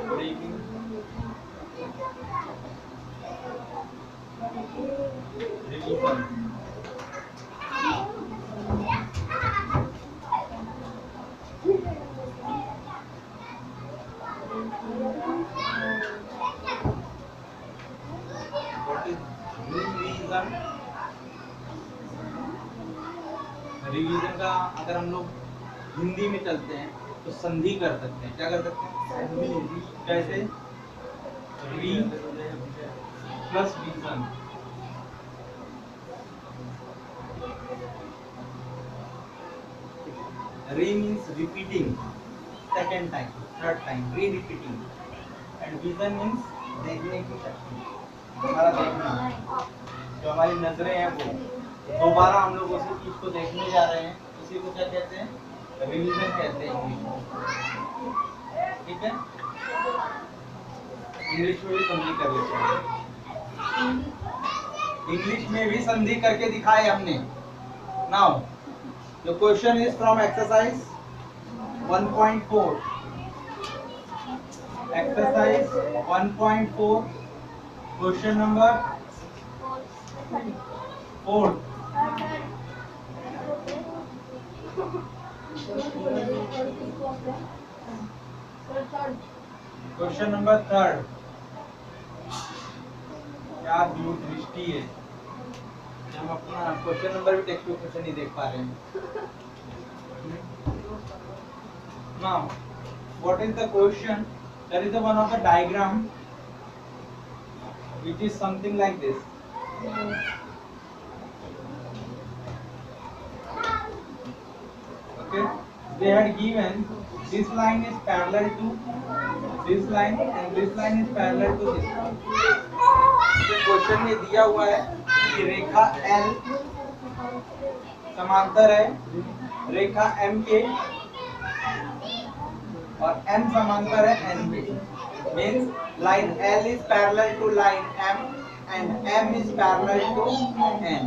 Breaking, revision, what is revision? Revision का अगर हम लोग हिंदी में चलते हैं तो संधि कर सकते हैं। क्या कर सकते हैं? संधि। कैसे? री प्लस वीजन। री means repeating, second time, third time, री रिपीटिंग। एंड विजन मीन्स देखने की शक्ति, हमारा देखना, जो हमारी नजरें हैं वो दोबारा हम लोग उसी चीज को देखने जा रहे हैं, उसी को क्या कहते हैं? रिवीजन कहते हैं इंग्लिश में। ठीक है, इंग्लिश में भी संधि कर लेते हैं। इंग्लिश में भी संधि करके दिखाए हमने। Now the question is from exercise 1.4। Exercise 1.4, question number 4। Question number 3। क्या दूरदृष्टि है, हम अपना क्वेश्चन नंबर भी टेक्स्ट बुक से नहीं देख पा रहे हैं। Now, what is the question? There is a one of the diagram which is something like this. Okay, they had given this line is parallel to this line and this line is parallel to this line. तो question में दिया हुआ है कि रेखा L समांतर है रेखा M के और M समांतर है N के। Means line L is parallel to line M and M is parallel to N.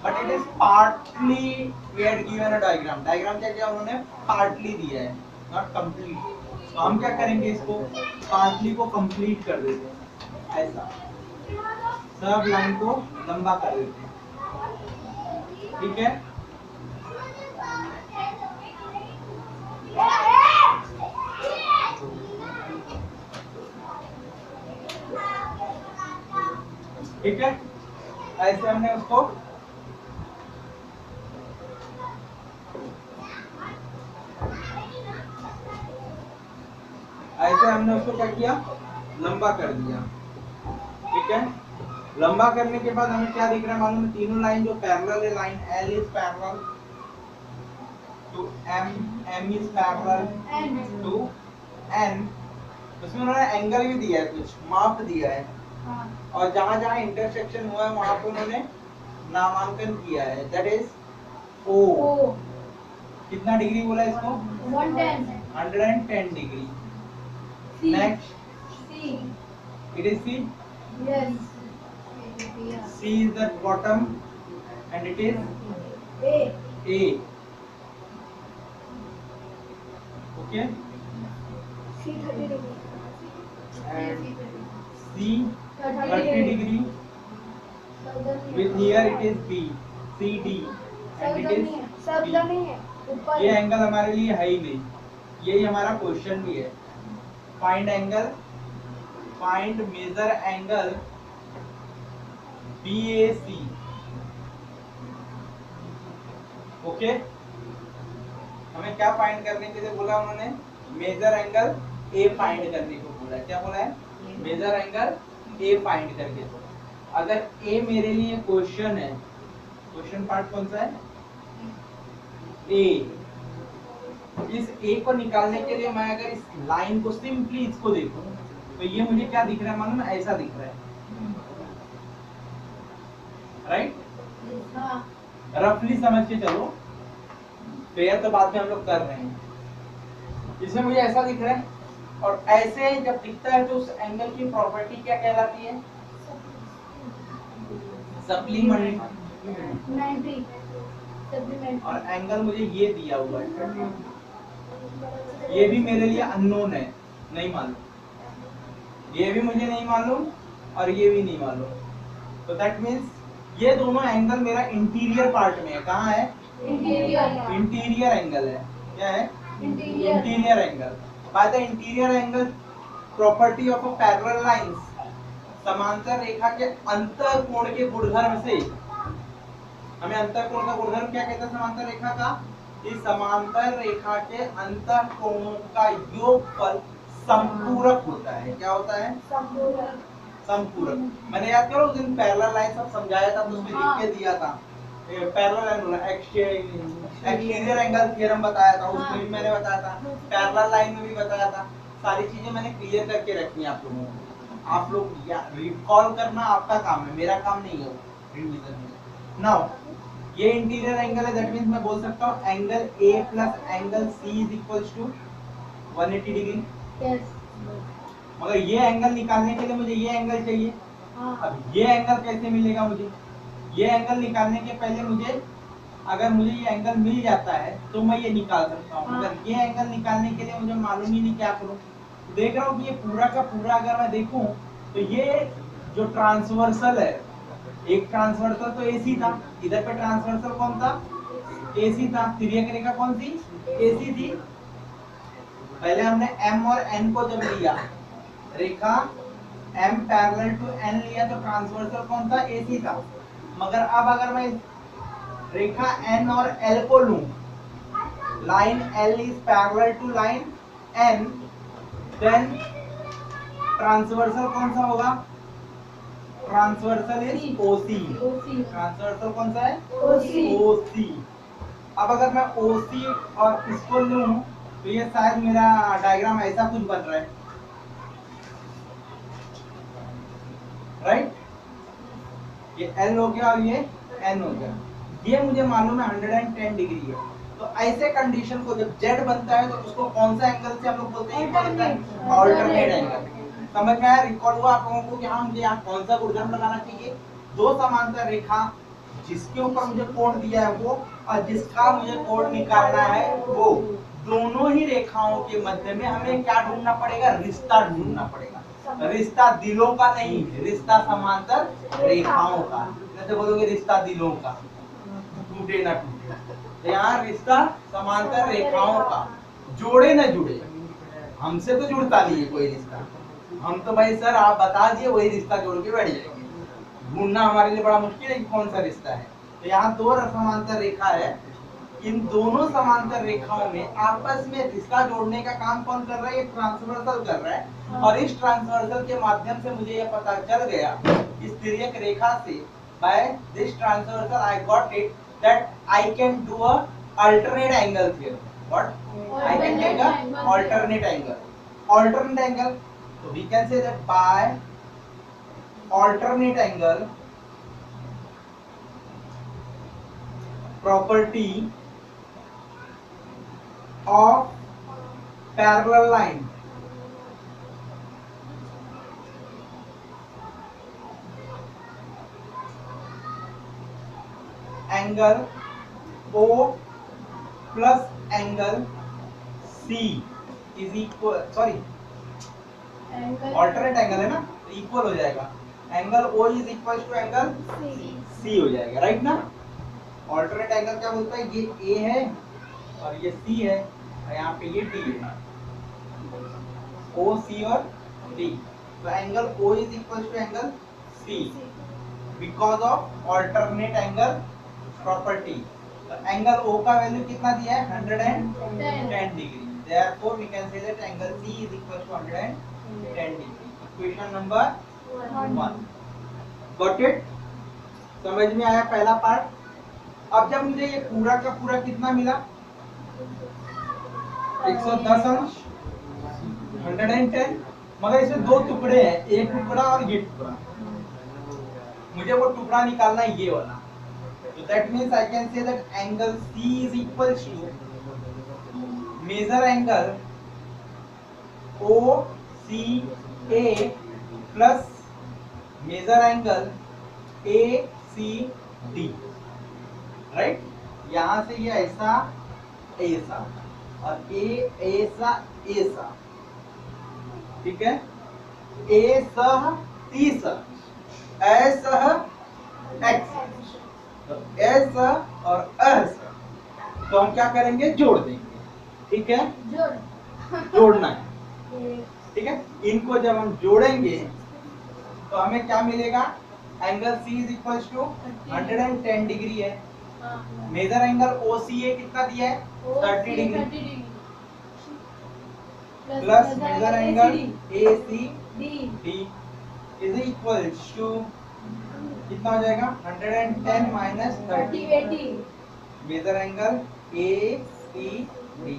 But it is partly we had given a diagram. Diagram क्या किया उन्होंने? Partly दिया है, not complete. तो हम क्या करेंगे, इसको partly को complete कर देते हैं, ऐसा सब लाइन को लंबा कर देते हैं। ठीक है, ठीक है, ऐसे हमने उसको क्या किया? लंबा कर दिया। ठीक है, लंबा करने के बाद हमें क्या दिख रहा है मालूम है? तीनों लाइन जो पैरेलल है, line L is parallel to M, M is parallel to N। उसमें उन्होंने एंगल भी दिया है, कुछ माप दिया है, और जहां जहां इंटरसेक्शन हुआ है वहां पे उन्होंने नामांकन किया है, दैट इज O। कितना डिग्री बोला इसको? 110 degree. Next it is C। C is the bottom and it is A. Okay. C 30 degree. And C 30 degree. With here it is B, CD and it is B. ये angle हमारे लिए है ही नहीं, यही हमारा question भी है। Find angle, find major angle BAC। Okay, हमें क्या फाइंड करने के लिए बोला उन्होंने? मेजर एंगल A फाइंड करने को बोला। क्या बोला है? मेजर एंगल A फाइंड करके। अगर A मेरे लिए क्वेश्चन है, क्वेश्चन पार्ट कौन सा है? A। इस A को निकालने के लिए मैं अगर इस लाइन को सिंपली इसको देखूं तो ये मुझे क्या दिख रहा है मालूम है? ऐसा दिख रहा है, राइट? रफली समझ के चलो, फेयर तो बाद में हम लोग कर रहे हैं। इसमें मुझे ऐसा दिख रहा है, और ऐसे जब दिखता है तो उस एंगल की प्रॉपर्टी क्या कहलाती है? सप्लीमेंट्री। और एंगल मुझे ये दिया हुआ है, ये भी मेरे लिए अननोन है, नहीं मालूम, ये भी मुझे नहीं मालूम और ये भी नहीं मालूम। तो दैट मीन्स ये दोनों एंगल मेरा इंटीरियर पार्ट में है। कहाँ है? इंटीरियर एंगल है। क्या है? Interior angle. By the interior angle property of a parallel lines, समांतर रेखा के अंतःकोण के गुणधर्म से, हमें अंतःकोण का गुणधर्म क्या कहता है समांतर रेखा का? इस समांतर रेखा के अंतःकोणों का योगफल संपूरक होता है। क्या होता है? संपूरक। मैंने याद करो उस दिन पैरेलल लाइन सब समझाया था, तो उसमें लिख के दिया था parallel angle, exterior angle theorem बताया था, उसमें भी मैंने बताया था, पैरेलल लाइन में भी बताया था। सारी चीजें मैंने क्लियर करके रखी हैं आप लोगों को। आप लोग रिकॉल करना आपका काम है, मेरा काम नहीं है रिवीजन में। नाउ ये इंटीरियर एंगल है, दैट मींस मैं बोल सकता हूं angle A plus angle C is equals to 180 degree. Yes. मगर ये एंगल निकालने के लिए मुझे ये एंगल चाहिए। अब ये एंगल कैसे मिलेगा मुझे? ये एंगल निकालने के पहले मुझे, अगर मुझे ये एंगल मिल जाता है तो मैं ये निकाल सकता हूँ। अगर ये एंगल निकालने के लिए मुझे मालूम ही नहीं क्या करूँ। देख रहा हूँ कि ये पूरा का पूरा अगर मैं देखूं तो ये जो ट्रांसवर्सल है, एक ट्रांसवर्सल तो AC था, इधर पे ट्रांसवर्सल कौन था? AC था। तिर्यक रेखा कौन थी? AC थी। पहले हमने M और N को जब लिया, रेखा M पैरेलल टू N लिया तो ट्रांसवर्सल कौन था? AC था। मगर अब अगर मैं रेखा N और L को लूं, line L is parallel to line N, then transversal कौन सा होगा? Transversal is OC। ट्रांसवर्सल कौन सा है? OC। अब अगर मैं OC और इसको लूं तो ये शायद मेरा डायग्राम ऐसा कुछ बन रहा है, राइट? ये L हो गया और ये N हो गया। ये मुझे मालूम है 110 डिग्री है। तो ऐसे कंडीशन को जब Z बनता है तो उसको कौन सा एंगल से हम लोग बोलते हैं? Alternate angle. समझ में आया? रिकॉर्ड हुआ आप लोगों को कि हाँ मुझे यहाँ कौन सा गुणधर्म लगाना चाहिए? दो समांतर रेखा जिसके ऊपर मुझे कोण दिया है वो, और जिसका मुझे कोण निकालना है वो, दोनों ही रेखाओं के मध्य में हमें क्या ढूंढना पड़ेगा? रिश्ता ढूंढना पड़ेगा। रिश्ता दिलों का नहीं, रिश्ता समांतर रेखाओं का। जैसे बोलोगे रिश्ता दिलों का, टूटे ना टूटे, तो यहाँ रिश्ता समांतर रेखाओं का। जोड़े न जुड़े, हमसे तो जुड़ता नहीं है कोई रिश्ता। हम तो भाई सर आप बता दिए वही रिश्ता जोड़ के बैठ जाएंगे। ढूंढना हमारे लिए बड़ा मुश्किल है कि कौन सा रिश्ता है। तो यहाँ दो समांतर रेखा है, इन दोनों समांतर रेखाओं में आपस में रिश्ता जोड़ने का काम कौन कर रहा है? ये ट्रांसवर्सल कर रहा है। और इस ट्रांसवर्सल के माध्यम से मुझे यह पता चल गया, इस तिर्यक रेखा से, by this transversal I got it that I can do a alternate angle theorem. What? I can take a alternate angle. Alternate angle. So we can say that by alternate angle property of parallel line angle O plus angle C is equal, sorry alternate angle है ना, equal हो जाएगा, angle O is equal to angle C हो जाएगा, right ना? Alternate angle क्या बोलता है? ये A है और ये C है और यहाँ पे ये D है, O C और D। तो angle O is equal to angle C because of alternate angle property। तो एंगल O का वैल्यू कितना दिया है? 110 degree. Therefore we can say that angle C is equal to 110 degree. Equation number 1। Got it? समझ में आया पहला part? अब जब मुझे ये पूरा का पूरा कितना मिला? 110 अंश 110, मगर इसमें दो टुकड़े हैं, एक टुकड़ा और ये टुकड़ा। मुझे वो टुकड़ा निकालना है, ये वाला। So that means I can say that angle C is equal to measure angle OCA plus measure angle ACD, right? यहाँ से ये ऐसा ऐसा और ए ऐसा ऐसा, ठीक है। ए सह ती सह ऐसा एक्स, तो एस और एस, तो हम क्या करेंगे, जोड़ देंगे, ठीक है। जोड़ना है, ठीक है। इनको जब हम जोड़ेंगे तो हमें क्या मिलेगा, angle C is equal to 110 degree है। Major angle O C A कितना दिया है, 30 degree, plus major angle A C D is equal to कितना हो जाएगा, 110 minus 30, major angle A C D.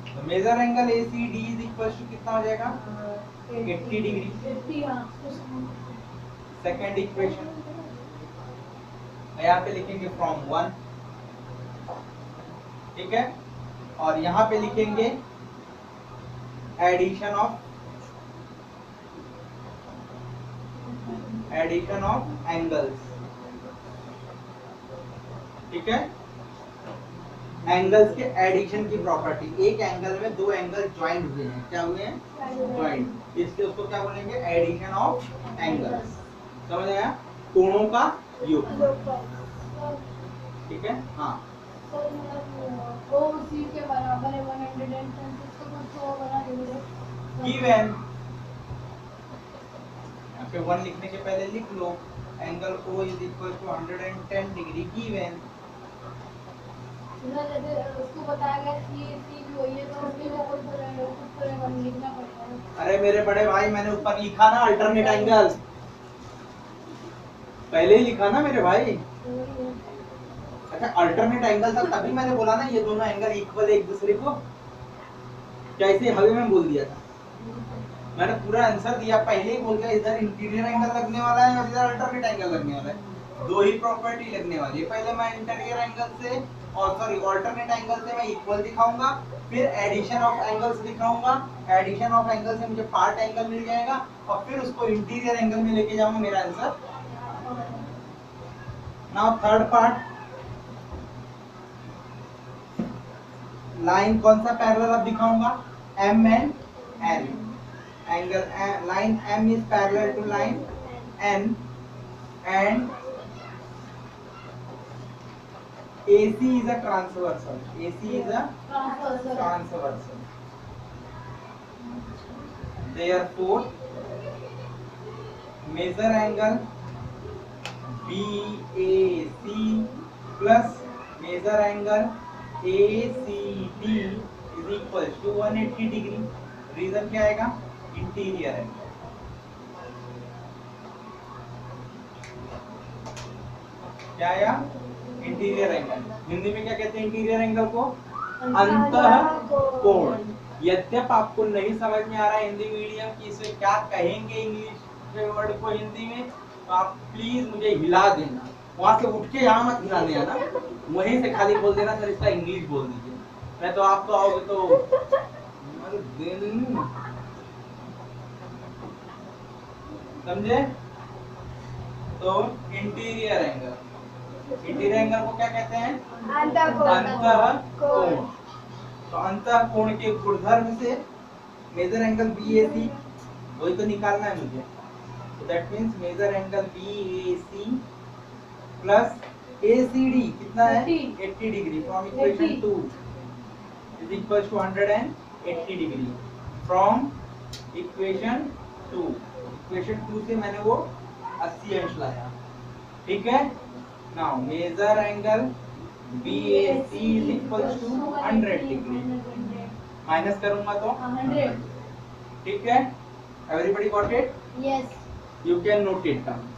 तो major angle A C D is equal to कितना हो जाएगा, 80 डिग्री। सेकेंड इक्वेशन यहाँ पे लिखेंगे फ्रॉम 1, ठीक है। और यहाँ पे लिखेंगे एडिशन ऑफ एंगल्स, ठीक है। एंगल्स के एडिशन की प्रॉपर्टी, एक एंगल में दो एंगल ज्वाइंट हुए हैं, क्या हुए हैं, ज्वाइंट, इसलिए उसको क्या बोलेंगे, एडिशन ऑफ एंगल्स। समझ आया, कोणों का योग, ठीक है। हाँ गिवन, यहाँ पे 1 लिखने के पहले लिख लो, angle O is equal to 110 degree given. उसको बताया गया कि सी भी वही है, तो उसके लिए कुछ लिखना पड़ेगा। अरे मेरे बड़े भाई, मैंने ऊपर लिखा ना अल्टरनेट एंगल, पहले ही लिखा ना मेरे भाई। अच्छा अल्टरनेट एंगल था तभी मैंने बोला ना ये दोनों एंगल इक्वल है एक दूसरे को, क्या इसे हवे में बोल दिया था, मैंने पूरा आंसर दिया, पहले ही बोल दिया इधर इंटीरियर एंगल लगने वाला है और इधर अल्टरनेट एंगल लगने वाला है, दो ही प्रॉपर्टी लगने वाली है। पहले मैं इंटीरियर एंगल से और सॉरी अल्टरनेट एंगल से मैं इक्वल दिखाऊंगा, फिर एडिशन ऑफ एंगल्स दिखाऊंगा, एडिशन ऑफ एंगल से मुझे पार्ट एंगल मिल जाएगा और फिर उसको इंटीरियर एंगल में लेके जाऊंगा, मेरा answer. Now third part, line कौन सा पैरेलल अब दिखाऊंगा, M and N, angle line M is parallel to line N and AC is a transversal, AC is a transversal, therefore measure angle BAC plus measure angle ACD is equal to 180 degree. Reason क्या आएगा, interior angle, क्या आया, interior angle. Hindi में क्या कहते हैं interior angle को, अंतः कोण। यद्यप आपको नहीं समझ में आ रहा है हिंदी मीडियम की इसे क्या कहेंगे इंग्लिश वर्ड को हिंदी में, तो आप प्लीज मुझे हिला देना, वहां से उठ के यहाँ मत हिलाने आना, वहीं से खाली बोल देना सर इसका इंग्लिश बोल दीजिए, मैं तो आप तो आओगे तो समझे। तो इंटीरियर एंगल, इंटीरियर एंगल को क्या कहते हैं, अंतः कोण। तो अंतः कोण के गुणधर्म से मेजर एंगल BAC वही तो निकालना है मुझे, तो that means major angle BAC plus ACD कितना है, 80 degree, from equation 2 is equal to 180 degree, from equation 2। Equation 2 से मैंने वो 80 अंश लाया, ठीक है। Now major angle BAC is equal to 100 degree, minus करूंगा तो 100, ठीक है। Everybody got it, yes, you can note it down.